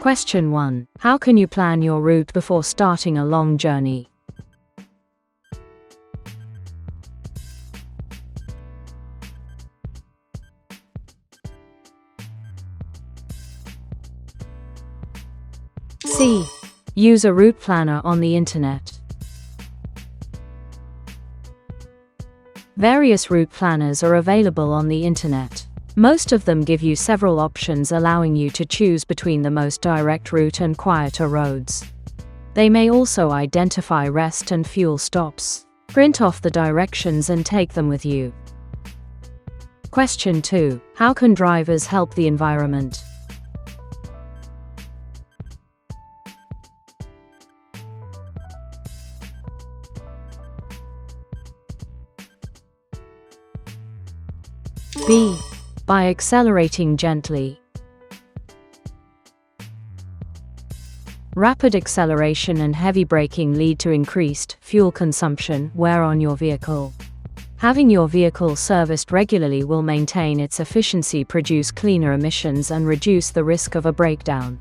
Question 1. How can you plan your route before starting a long journey? C. Use a route planner on the internet. Various route planners are available on the internet. Most of them give you several options, allowing you to choose between the most direct route and quieter roads. They may also identify rest and fuel stops. Print off the directions and take them with you. Question 2. How can drivers help the environment? B. By accelerating gently. Rapid acceleration and heavy braking lead to increased fuel consumption, wear on your vehicle. Having your vehicle serviced regularly will maintain its efficiency, produce cleaner emissions, and reduce the risk of a breakdown.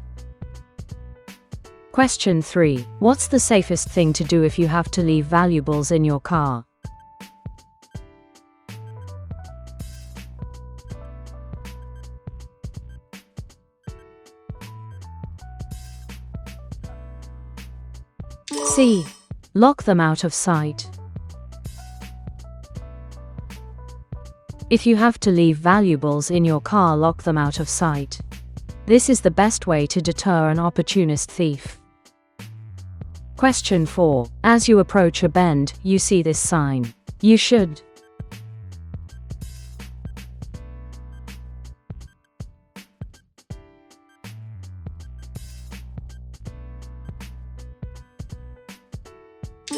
Question 3. What's the safest thing to do if you have to leave valuables in your car? C. Lock them out of sight. If you have to leave valuables in your car, lock them out of sight. This is the best way to deter an opportunist thief. Question 4. As you approach a bend, you see this sign. You should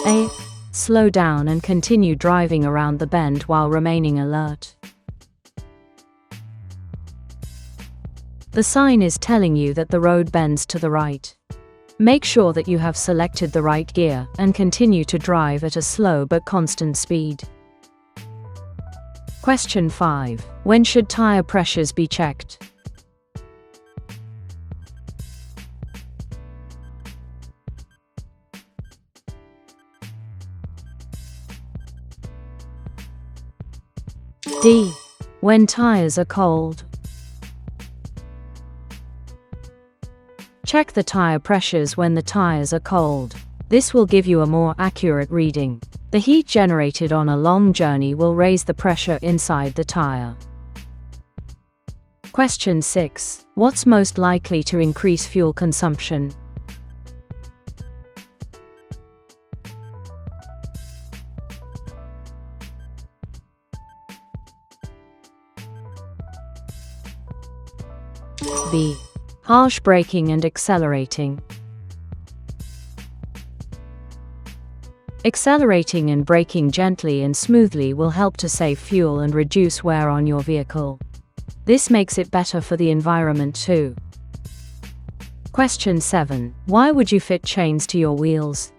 A. Slow down and continue driving around the bend while remaining alert. The sign is telling you that the road bends to the right. Make sure that you have selected the right gear and continue to drive at a slow but constant speed. Question 5. When should tire pressures be checked? D. When tires are cold. Check the tire pressures when the tires are cold. This will give you a more accurate reading. The heat generated on a long journey will raise the pressure inside the tire. Question 6. What's most likely to increase fuel consumption? B. Harsh braking and accelerating. Accelerating and braking gently and smoothly will help to save fuel and reduce wear on your vehicle. This makes it better for the environment too. Question 7. Why would you fit chains to your wheels?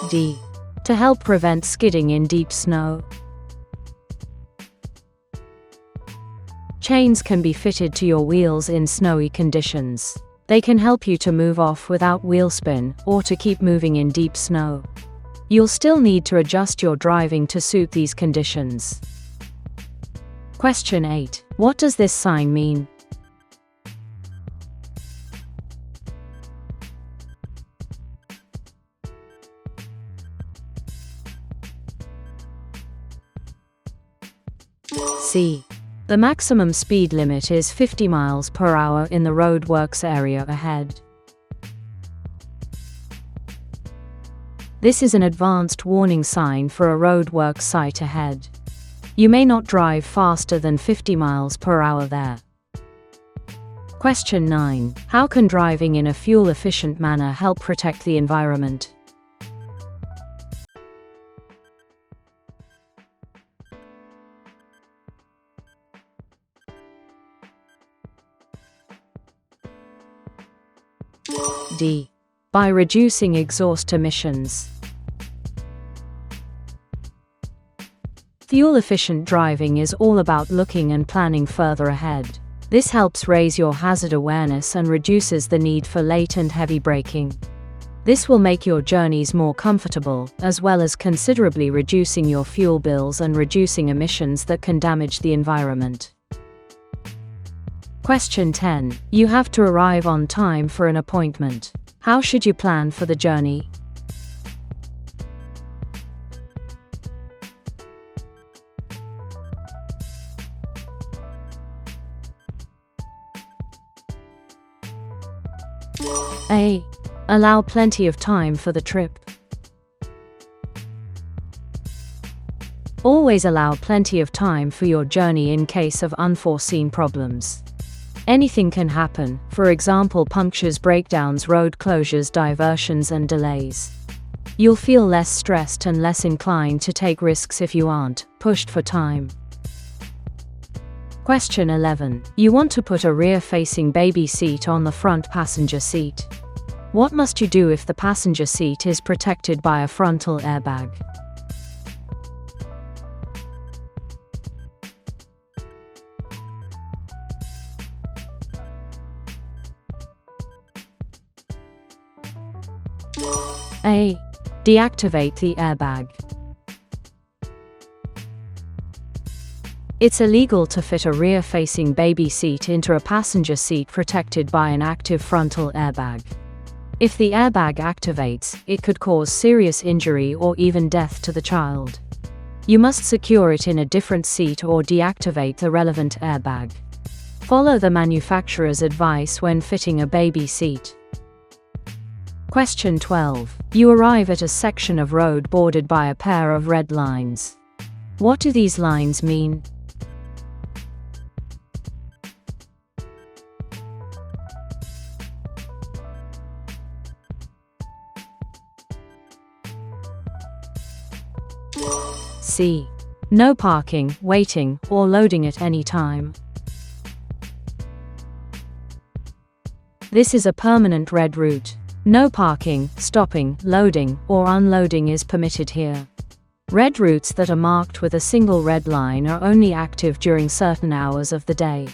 D. To help prevent skidding in deep snow. Chains can be fitted to your wheels in snowy conditions. They can help you to move off without wheel spin or to keep moving in deep snow. You'll still need to adjust your driving to suit these conditions. Question 8. What does this sign mean? C. The maximum speed limit is 50 miles per hour in the roadworks area ahead. This is an advanced warning sign for a roadworks site ahead. You may not drive faster than 50 miles per hour there. Question 9. How can driving in a fuel-efficient manner help protect the environment? D. By reducing exhaust emissions. Fuel-efficient driving is all about looking and planning further ahead. This helps raise your hazard awareness and reduces the need for late and heavy braking. This will make your journeys more comfortable, as well as considerably reducing your fuel bills and reducing emissions that can damage the environment. Question 10. You have to arrive on time for an appointment. How should you plan for the journey? A. Allow plenty of time for the trip. Always allow plenty of time for your journey in case of unforeseen problems. Anything can happen, for example punctures, breakdowns, road closures, diversions and delays. You'll feel less stressed and less inclined to take risks if you aren't pushed for time. Question 11. You want to put a rear-facing baby seat on the front passenger seat. What must you do if the passenger seat is protected by a frontal airbag? A. Deactivate the airbag. It's illegal to fit a rear-facing baby seat into a passenger seat protected by an active frontal airbag. If the airbag activates, it could cause serious injury or even death to the child. You must secure it in a different seat or deactivate the relevant airbag. Follow the manufacturer's advice when fitting a baby seat. Question 12. You arrive at a section of road bordered by a pair of red lines. What do these lines mean? C. No parking, waiting, or loading at any time. This is a permanent red route. No parking, stopping, loading, or unloading is permitted here. Red routes that are marked with a single red line are only active during certain hours of the day.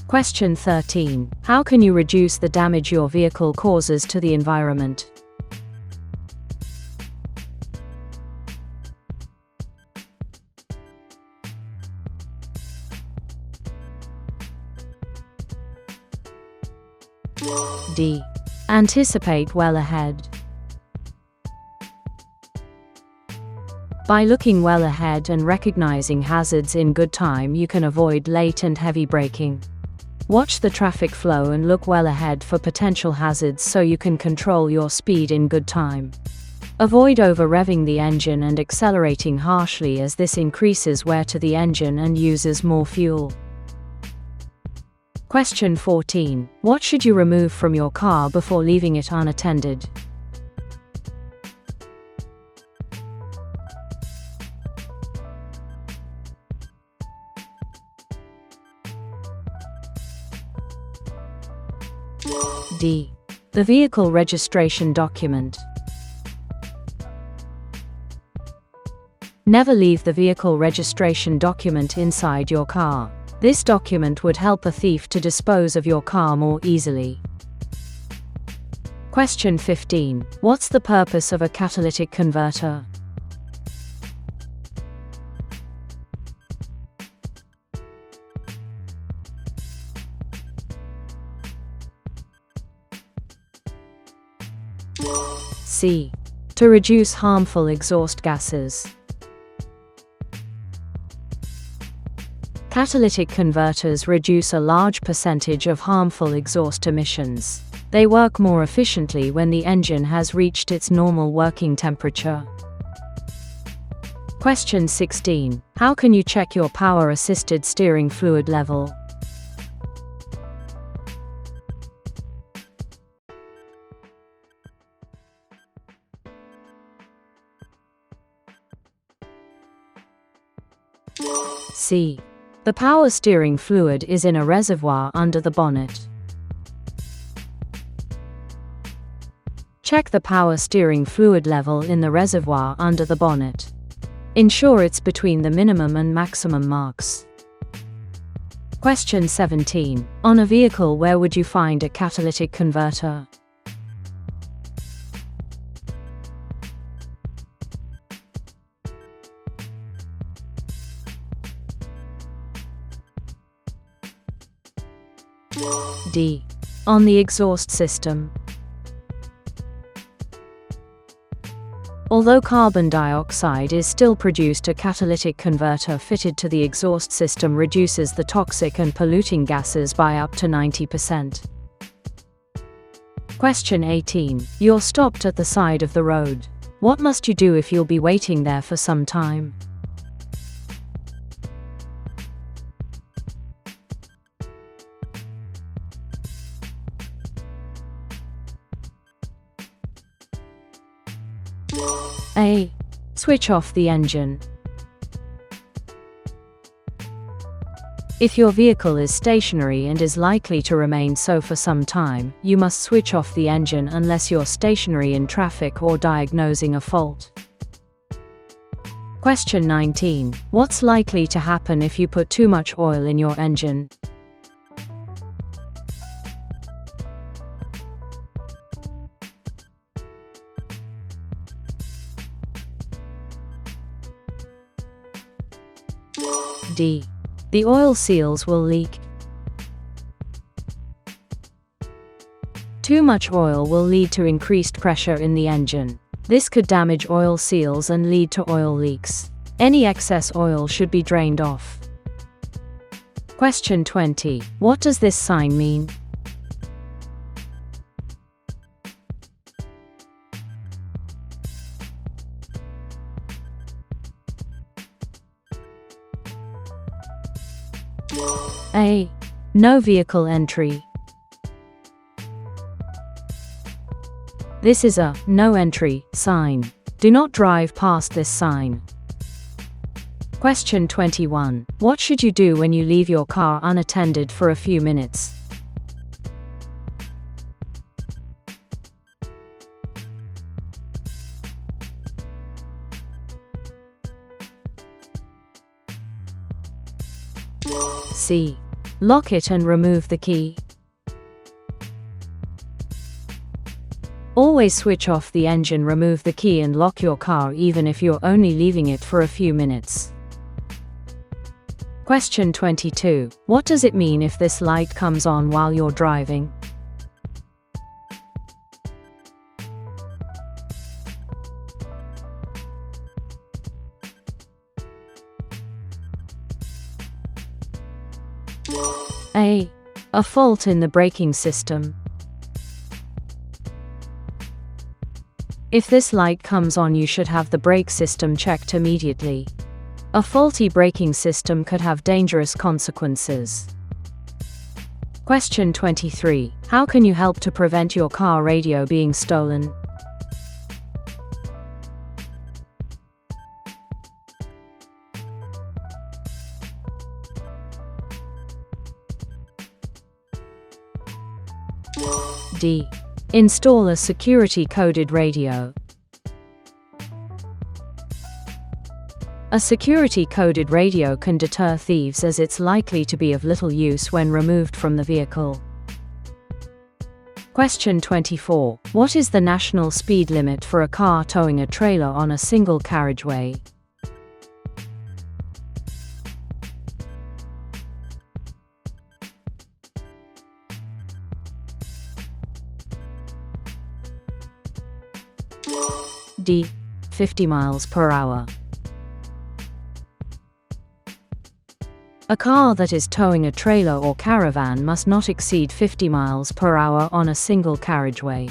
Question 13. How can you reduce the damage your vehicle causes to the environment? D. Anticipate well ahead. By looking well ahead and recognizing hazards in good time, you can avoid late and heavy braking. Watch the traffic flow and look well ahead for potential hazards so you can control your speed in good time. Avoid over-revving the engine and accelerating harshly, as this increases wear to the engine and uses more fuel. Question 14. What should you remove from your car before leaving it unattended? D. The vehicle registration document. Never leave the vehicle registration document inside your car. This document would help a thief to dispose of your car more easily. Question 15. What's the purpose of a catalytic converter? C. To reduce harmful exhaust gases. Catalytic converters reduce a large percentage of harmful exhaust emissions. They work more efficiently when the engine has reached its normal working temperature. Question 16. How can you check your power-assisted steering fluid level? C. The power steering fluid is in a reservoir under the bonnet. Check the power steering fluid level in the reservoir under the bonnet. Ensure it's between the minimum and maximum marks. Question 17. On a vehicle, where would you find a catalytic converter? D. On the exhaust system. Although carbon dioxide is still produced, a catalytic converter fitted to the exhaust system reduces the toxic and polluting gases by up to 90%. Question 18. You're stopped at the side of the road. What must you do if you'll be waiting there for some time? A. Switch off the engine. If your vehicle is stationary and is likely to remain so for some time, you must switch off the engine unless you're stationary in traffic or diagnosing a fault. Question 19. What's likely to happen if you put too much oil in your engine? D. The oil seals will leak. Too much oil will lead to increased pressure in the engine. This could damage oil seals and lead to oil leaks. Any excess oil should be drained off. Question 20. What does this sign mean? A. No vehicle entry. This is a no entry sign. Do not drive past this sign. Question 21. What should you do when you leave your car unattended for a few minutes? C. Lock it and remove the key. Always switch off the engine, remove the key and lock your car even if you're only leaving it for a few minutes. Question 22. What does it mean if this light comes on while you're driving? A. A fault in the braking system. If this light comes on, you should have the brake system checked immediately. A faulty braking system could have dangerous consequences. Question 23. How can you help to prevent your car radio being stolen? D. Install a security-coded radio. A security-coded radio can deter thieves as it's likely to be of little use when removed from the vehicle. Question 24. What is the national speed limit for a car towing a trailer on a single carriageway? D. 50 miles per hour. A car that is towing a trailer or caravan must not exceed 50 miles per hour on a single carriageway.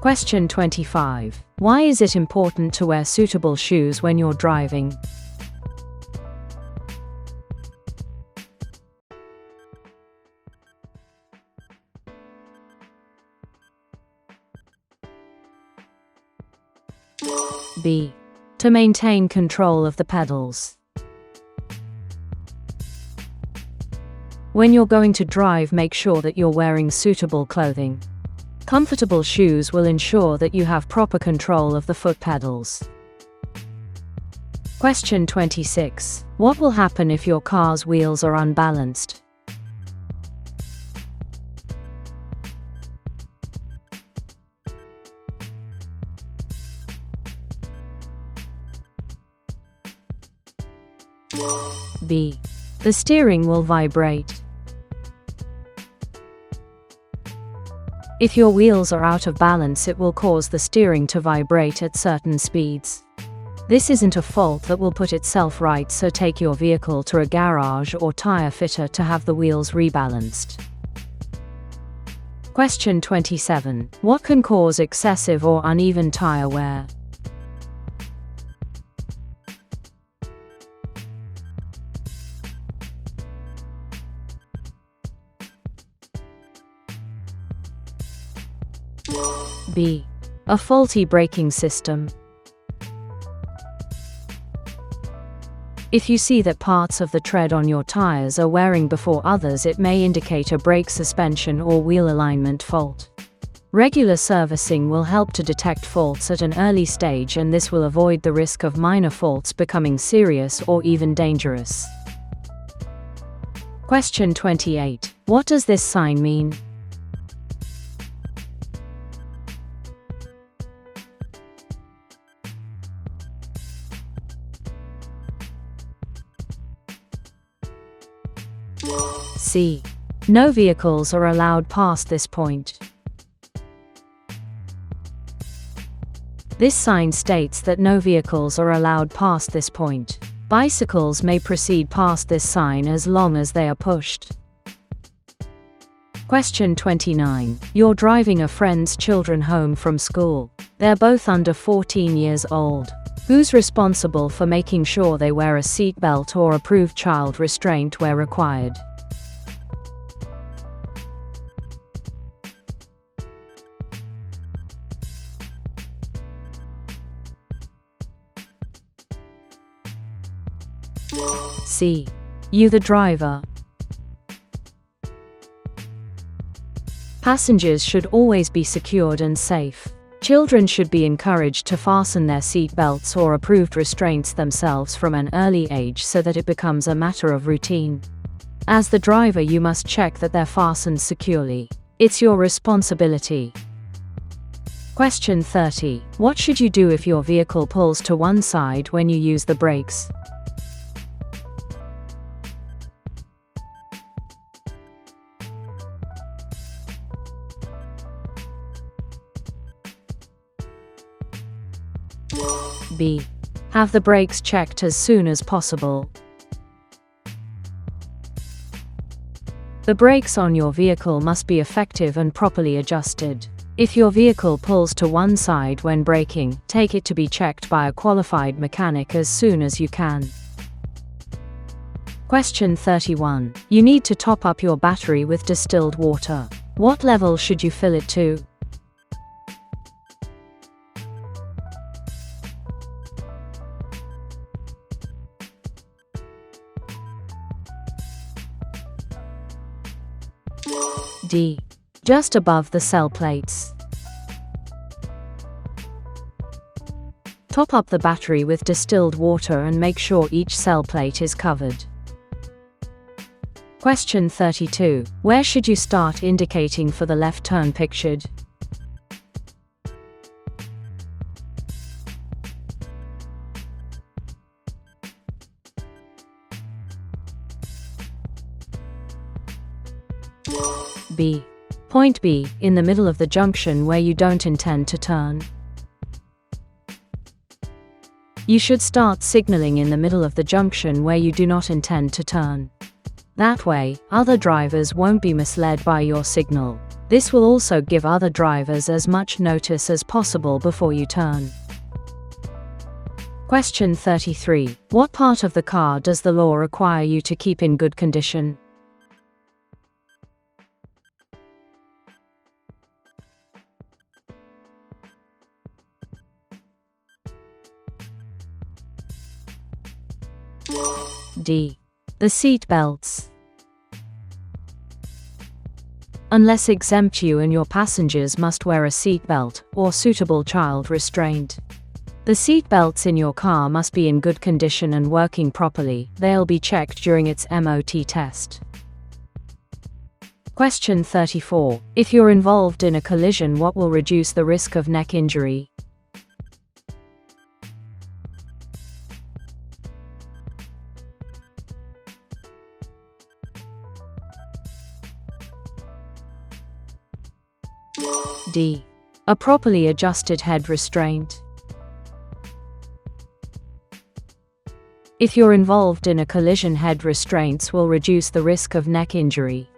Question 25. Why is it important to wear suitable shoes when you're driving? B. To maintain control of the pedals. When you're going to drive, make sure that you're wearing suitable clothing. Comfortable shoes will ensure that you have proper control of the foot pedals. Question 26. What will happen if your car's wheels are unbalanced? B. The steering will vibrate. If your wheels are out of balance, it will cause the steering to vibrate at certain speeds. This isn't a fault that will put itself right, so take your vehicle to a garage or tire fitter to have the wheels rebalanced. Question 27. What can cause excessive or uneven tire wear? B. A faulty braking system. If you see that parts of the tread on your tires are wearing before others, it may indicate a brake suspension or wheel alignment fault. Regular servicing will help to detect faults at an early stage, and this will avoid the risk of minor faults becoming serious or even dangerous. Question 28. What does this sign mean? C. No vehicles are allowed past this point. This sign states that no vehicles are allowed past this point. Bicycles may proceed past this sign as long as they are pushed. Question 29. You're driving a friend's children home from school. They're both under 14 years old. Who's responsible for making sure they wear a seatbelt or approved child restraint where required? C. You, the driver. Passengers should always be secured and safe. Children should be encouraged to fasten their seat belts or approved restraints themselves from an early age so that it becomes a matter of routine. As the driver, you must check that they're fastened securely. It's your responsibility. Question 30. What should you do if your vehicle pulls to one side when you use the brakes? B. Have the brakes checked as soon as possible. The brakes on your vehicle must be effective and properly adjusted. If your vehicle pulls to one side when braking, take it to be checked by a qualified mechanic as soon as you can. Question 31. You need to top up your battery with distilled water. What level should you fill it to? D. Just above the cell plates. Top up the battery with distilled water and make sure each cell plate is covered. Question 32. Where should you start indicating for the left turn pictured? B. Point B, in the middle of the junction where you don't intend to turn. You should start signaling in the middle of the junction where you do not intend to turn. That way, other drivers won't be misled by your signal. This will also give other drivers as much notice as possible before you turn. Question 33. What part of the car does the law require you to keep in good condition? D. The seat belts. unless exempt. You and your passengers must wear a seatbelt or suitable child restraint. The seat belts in your car must be in good condition and working properly. They'll be checked during its MOT test. Question 34. If you're involved in a collision, what will reduce the risk of neck injury? D. A properly adjusted head restraint. If you're involved in a collision, head restraints will reduce the risk of neck injury.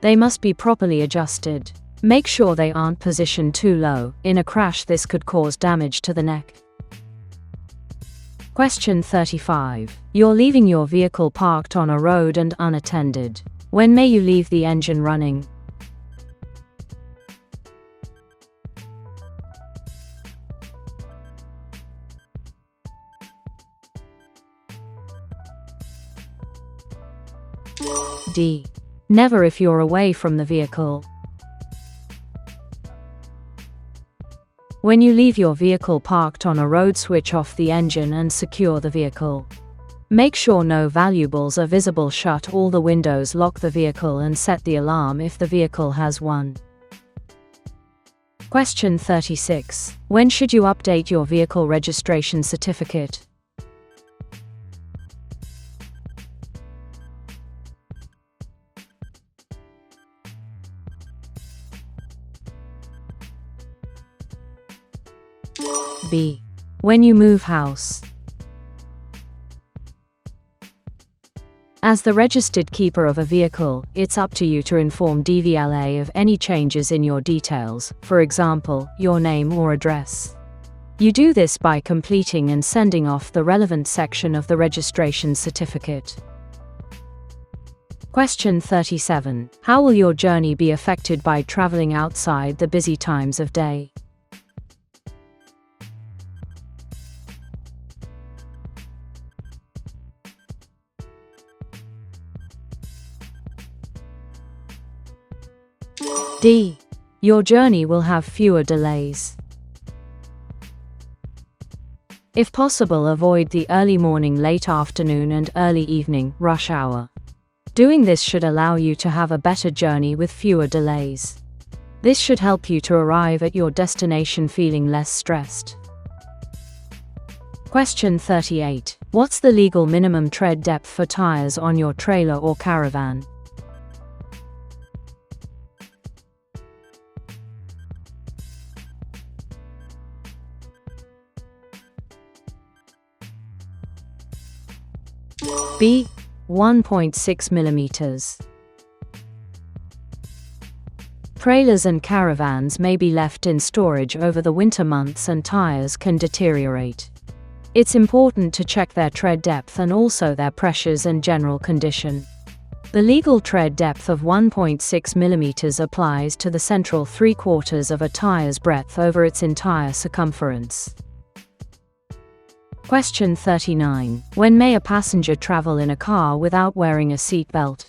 They must be properly adjusted. Make sure they aren't positioned too low. In a crash, this could cause damage to the neck. Question 35. You're leaving your vehicle parked on a road and unattended. When may you leave the engine running? D. Never if you're away from the vehicle. When you leave your vehicle parked on a road, switch off the engine and secure the vehicle. Make sure no valuables are visible. Shut all the windows, lock the vehicle and set the alarm if the vehicle has one. Question 36. When should you update your vehicle registration certificate? B. When you move house. As the registered keeper of a vehicle, it's up to you to inform DVLA of any changes in your details, for example, your name or address. You do this by completing and sending off the relevant section of the registration certificate. Question 37. How will your journey be affected by traveling outside the busy times of day? D. Your journey will have fewer delays. If possible, avoid the early morning, late afternoon and early evening rush hour. Doing this should allow you to have a better journey with fewer delays. This should help you to arrive at your destination feeling less stressed. Question 38. What's the legal minimum tread depth for tires on your trailer or caravan? B. 1.6 millimeters. Trailers and caravans may be left in storage over the winter months and tires can deteriorate. It's important to check their tread depth and also their pressures and general condition. The legal tread depth of 1.6 millimeters applies to the central 3/4 of a tire's breadth over its entire circumference. Question 39. When may a passenger travel in a car without wearing a seat belt?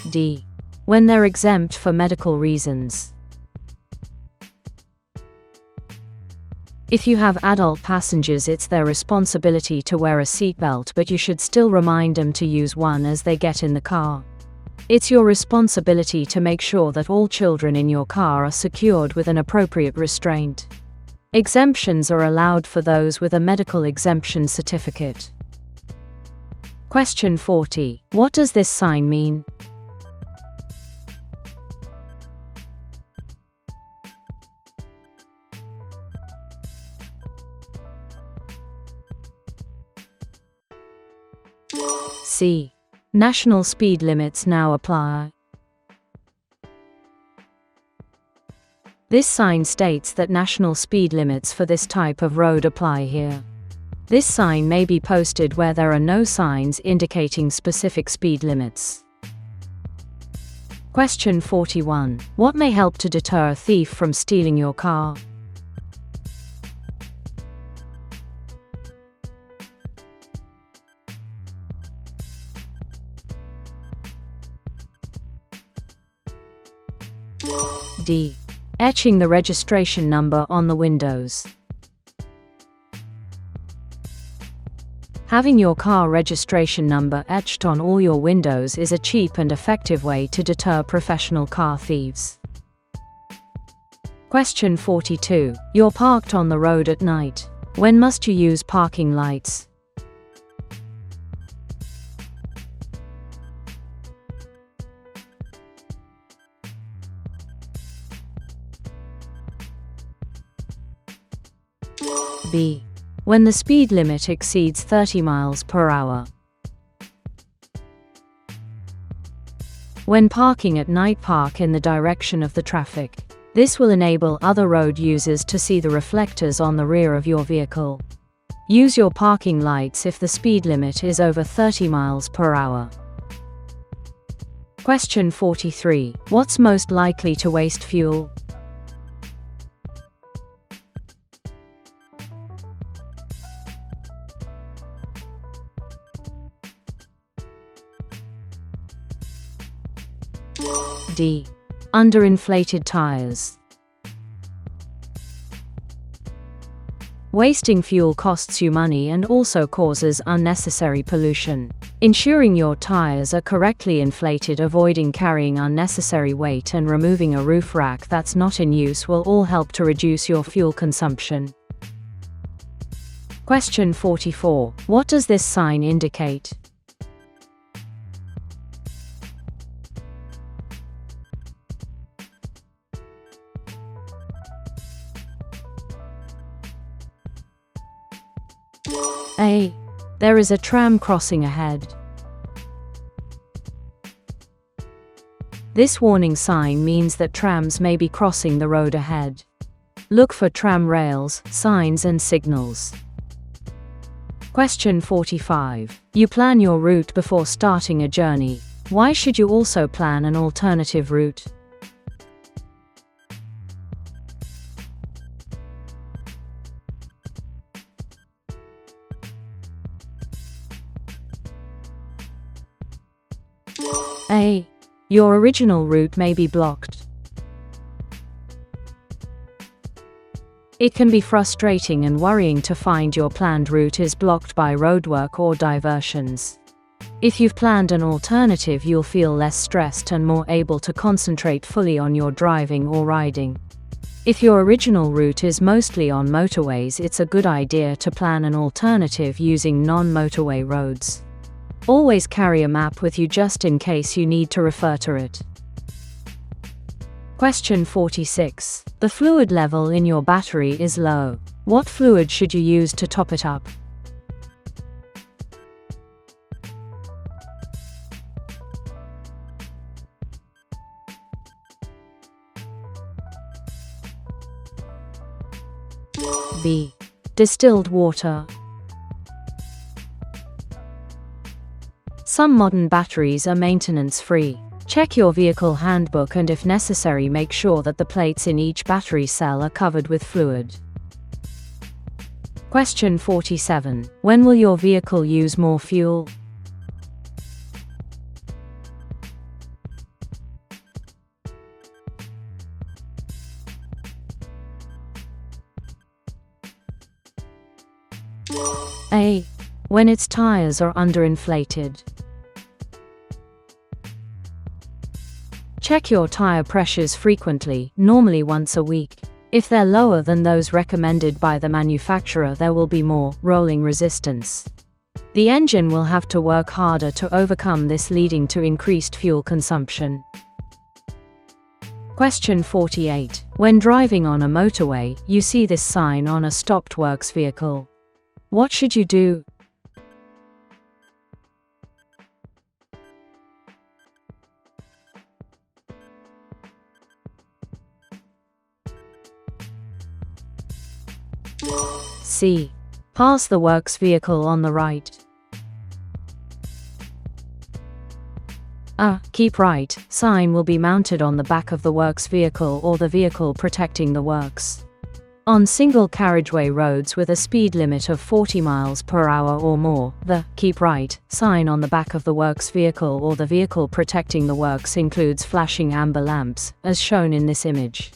D. When they're exempt for medical reasons. If you have adult passengers, it's their responsibility to wear a seatbelt, but you should still remind them to use one as they get in the car. It's your responsibility to make sure that all children in your car are secured with an appropriate restraint. Exemptions are allowed for those with a medical exemption certificate. Question 40. What does this sign mean? C. National speed limits now apply. This sign states that national speed limits for this type of road apply here. This sign may be posted where there are no signs indicating specific speed limits. Question 41. What may help to deter a thief from stealing your car? D. Etching the registration number on the windows. Having your car registration number etched on all your windows is a cheap and effective way to deter professional car thieves. Question 42. You're parked on the road at night. When must you use parking lights? B. When the speed limit exceeds 30 miles per hour. When parking at night, park in the direction of the traffic. This will enable other road users to see the reflectors on the rear of your vehicle. Use your parking lights if the speed limit is over 30 miles per hour. Question 43. What's most likely to waste fuel? D. Underinflated tires. Wasting fuel costs you money and also causes unnecessary pollution. Ensuring your tires are correctly inflated, avoiding carrying unnecessary weight, and removing a roof rack that's not in use will all help to reduce your fuel consumption. Question 44. What does this sign indicate? A. There is a tram crossing ahead. This warning sign means that trams may be crossing the road ahead. Look for tram rails, signs and signals. Question 45. You plan your route before starting a journey. Why should you also plan an alternative route? A. Your original route may be blocked. It can be frustrating and worrying to find your planned route is blocked by roadwork or diversions. If you've planned an alternative, you'll feel less stressed and more able to concentrate fully on your driving or riding. If your original route is mostly on motorways, it's a good idea to plan an alternative using non-motorway roads. Always carry a map with you just in case you need to refer to it. Question 46. The fluid level in your battery is low. What fluid should you use to top it up? B. Distilled water. Some modern batteries are maintenance-free. Check your vehicle handbook and if necessary, make sure that the plates in each battery cell are covered with fluid. Question 47. When will your vehicle use more fuel? A. When its tires are underinflated. Check your tire pressures frequently, normally once a week. If they're lower than those recommended by the manufacturer, there will be more rolling resistance. The engine will have to work harder to overcome this, leading to increased fuel consumption. Question 48. When driving on a motorway, you see this sign on a stopped works vehicle. What should you do? C. Pass the works vehicle on the right. A "Keep Right" sign will be mounted on the back of the works vehicle or the vehicle protecting the works. On single carriageway roads with a speed limit of 40 miles per hour or more, the "Keep Right" sign on the back of the works vehicle or the vehicle protecting the works includes flashing amber lamps, as shown in this image.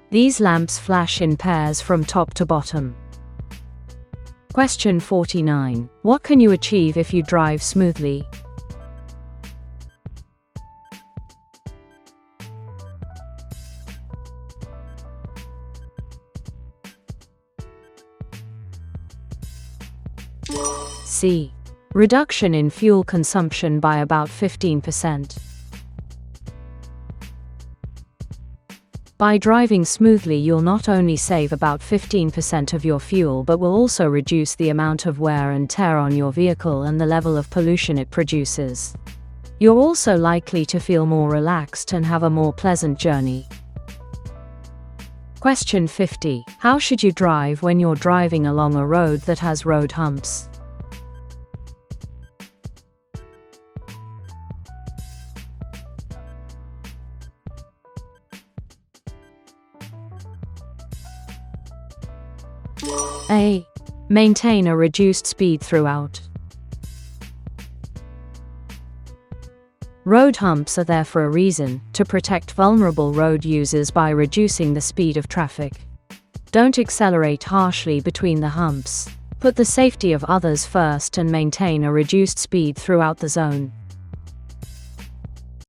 These lamps flash in pairs from top to bottom. Question 49. What can you achieve if you drive smoothly? C. Reduction in fuel consumption by about 15%. By driving smoothly, you'll not only save about 15% of your fuel but will also reduce the amount of wear and tear on your vehicle and the level of pollution it produces. You're also likely to feel more relaxed and have a more pleasant journey. Question 50. How should you drive when you're driving along a road that has road humps? A. Maintain a reduced speed throughout. Road humps are there for a reason, to protect vulnerable road users by reducing the speed of traffic. Don't accelerate harshly between the humps. Put the safety of others first and maintain a reduced speed throughout the zone.